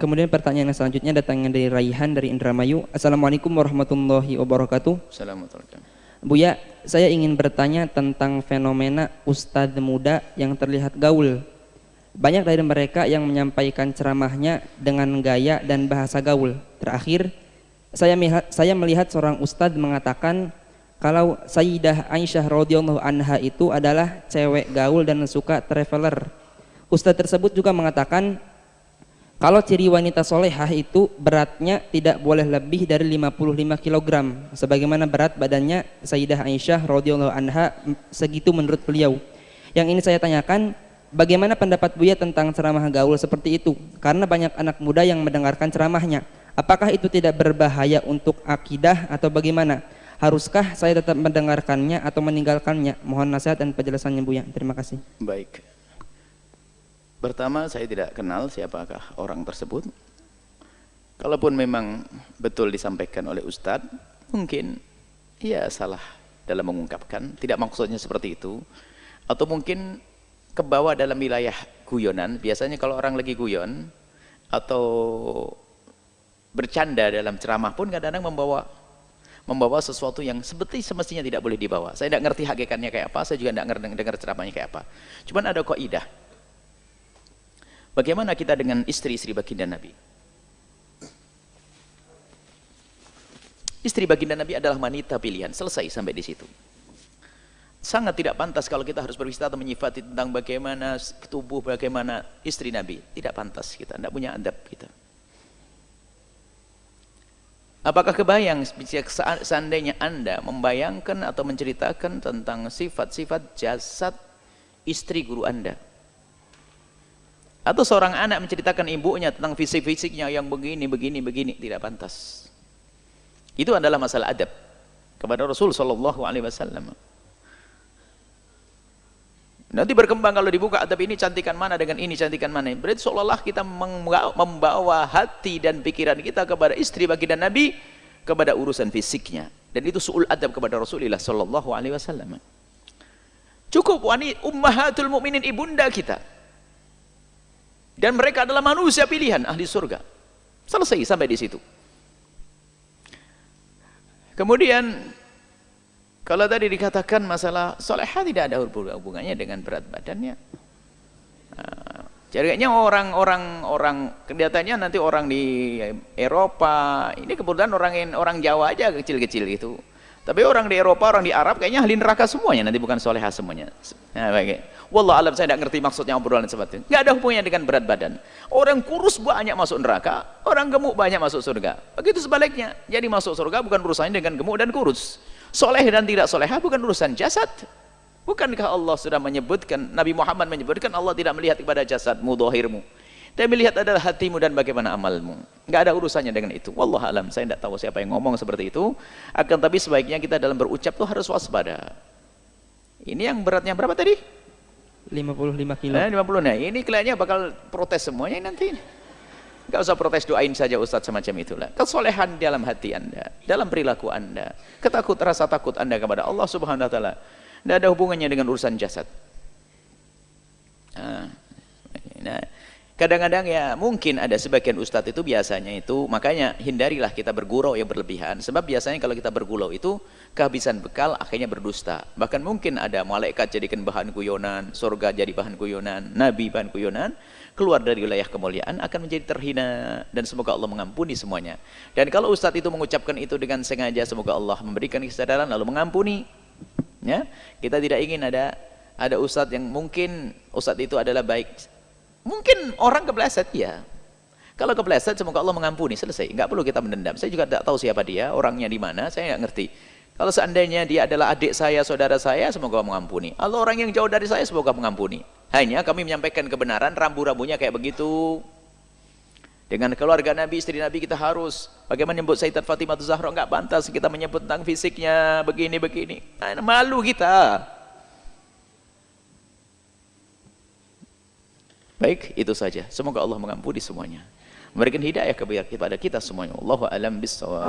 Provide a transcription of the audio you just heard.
Kemudian pertanyaan yang selanjutnya datangnya dari Raihan dari Indramayu. Assalamualaikum warahmatullahi wabarakatuh. Assalamualaikum. Buya, saya ingin bertanya tentang fenomena ustadz muda yang terlihat gaul. Banyak dari mereka yang menyampaikan ceramahnya dengan gaya dan bahasa gaul. Terakhir, saya melihat seorang ustadz mengatakan kalau Sayyidah Aisyah radhiyallahu anha itu adalah cewek gaul dan suka traveler. Ustadz tersebut juga mengatakan kalau ciri wanita solehah itu beratnya tidak boleh lebih dari 55 kg sebagaimana berat badannya Sayyidah Aisyah radhiyallahu anha segitu menurut beliau. Yang ini saya tanyakan, bagaimana pendapat Buya tentang ceramah gaul seperti itu? Karena banyak anak muda yang mendengarkan ceramahnya. Apakah itu tidak berbahaya untuk akidah atau bagaimana? Haruskah saya tetap mendengarkannya atau meninggalkannya? Mohon nasihat dan penjelasannya Buya. Terima kasih. Baik. Pertama, saya tidak kenal siapakah orang tersebut. Kalaupun memang betul disampaikan oleh Ustadz, mungkin ya salah dalam mengungkapkan, tidak maksudnya seperti itu. Atau mungkin kebawa dalam wilayah guyonan. Biasanya kalau orang lagi guyon atau bercanda dalam ceramah pun kadang-kadang membawa sesuatu yang semestinya tidak boleh dibawa. Saya tidak ngerti hakikatnya kayak apa, saya juga tidak ngerti dengar ceramahnya kayak apa. Cuman ada kaidah. Bagaimana kita dengan istri-istri baginda Nabi? Istri baginda Nabi adalah wanita pilihan, selesai sampai di situ. Sangat tidak pantas kalau kita harus berwisata menyifati tentang bagaimana tubuh, bagaimana istri Nabi. Tidak pantas kita, tidak punya adab kita. Apakah kebayang seandainya Anda membayangkan atau menceritakan tentang sifat-sifat jasad istri guru Anda? Atau seorang anak menceritakan ibunya tentang fisik-fisiknya yang begini, tidak pantas. Itu adalah masalah adab kepada Rasul sallallahu alaihi wasallam. Nanti berkembang kalau dibuka adab ini cantikan mana dengan ini cantikan mana. Berarti seolah-olah kita membawa hati dan pikiran kita kepada istri baginda Nabi, kepada urusan fisiknya. Dan itu su'ul adab kepada Rasulullah sallallahu alaihi wasallam. Cukup wanita ummahatul mukminin, ibunda kita. Dan mereka adalah manusia pilihan ahli surga. Selesai sampai di situ. Kemudian kalau tadi dikatakan masalah solehah tidak ada hubungannya dengan berat badannya. Jadinya orang kelihatannya nanti orang di Eropa, ini kebetulan orang Jawa aja kecil-kecil gitu. Tapi orang di Eropa, orang di Arab kayaknya ahli neraka semuanya, nanti bukan solehah semuanya. Nah, baik. Wallah alam, saya tidak ngerti maksudnya obrolan seperti itu. Nggak ada hubungannya dengan berat badan. Orang kurus banyak masuk neraka, orang gemuk banyak masuk surga. Begitu sebaliknya. Jadi masuk surga bukan urusannya dengan gemuk dan kurus. Soleh dan tidak solehah bukan urusan jasad. Bukankah Allah sudah menyebutkan, Nabi Muhammad menyebutkan Allah tidak melihat kepada jasadmu, dohirmu. Dia melihat adalah hatimu dan bagaimana amalmu. Nggak ada urusannya dengan itu. Wallah alam, saya tidak tahu siapa yang ngomong seperti itu. Akan tapi sebaiknya kita dalam berucap tuh harus waspada. Ini yang beratnya berapa tadi? 55 kilo. 50. Nah, ini kelihatannya bakal protes semuanya nanti. Nggak usah protes, doain saja Ustadz semacam itulah. Kesolehan dalam hati Anda, dalam perilaku Anda, rasa takut Anda kepada Allah Subhanahu wa taala. Tidak ada hubungannya dengan urusan jasad. Nah, kadang-kadang ya mungkin ada sebagian ustadz itu biasanya itu, makanya hindarilah kita bergurau yang berlebihan. Sebab biasanya kalau kita bergurau itu kehabisan bekal, akhirnya berdusta. Bahkan mungkin ada malaikat jadikan bahan guyonan, surga jadi bahan guyonan, nabi bahan guyonan, keluar dari wilayah kemuliaan akan menjadi terhina. Dan semoga Allah mengampuni semuanya. Dan kalau ustadz itu mengucapkan itu dengan sengaja, semoga Allah memberikan kesadaran lalu mengampuni. Ya, kita tidak ingin ada ustadz yang mungkin ustadz itu adalah baik. Mungkin orang kepleset, ya. Kalau kepleset, semoga Allah mengampuni, selesai. Nggak perlu kita mendendam. Saya juga tidak tahu siapa dia, orangnya di mana, saya nggak ngerti. Kalau seandainya dia adalah adik saya, saudara saya, semoga Allah mengampuni. Kalau orang yang jauh dari saya, semoga mengampuni. Hanya kami menyampaikan kebenaran, rambu-rambunya kayak begitu. Dengan keluarga Nabi, istri Nabi kita harus. Bagaimana menyebut Sayyidat Fatimah Zahra, nggak pantas kita menyebut tentang fisiknya, begini-begini. Nah, malu kita. Baik, itu saja. Semoga Allah mengampuni semuanya. Memberikan hidayah kepada kita semuanya. Allahu a'lam bishawab.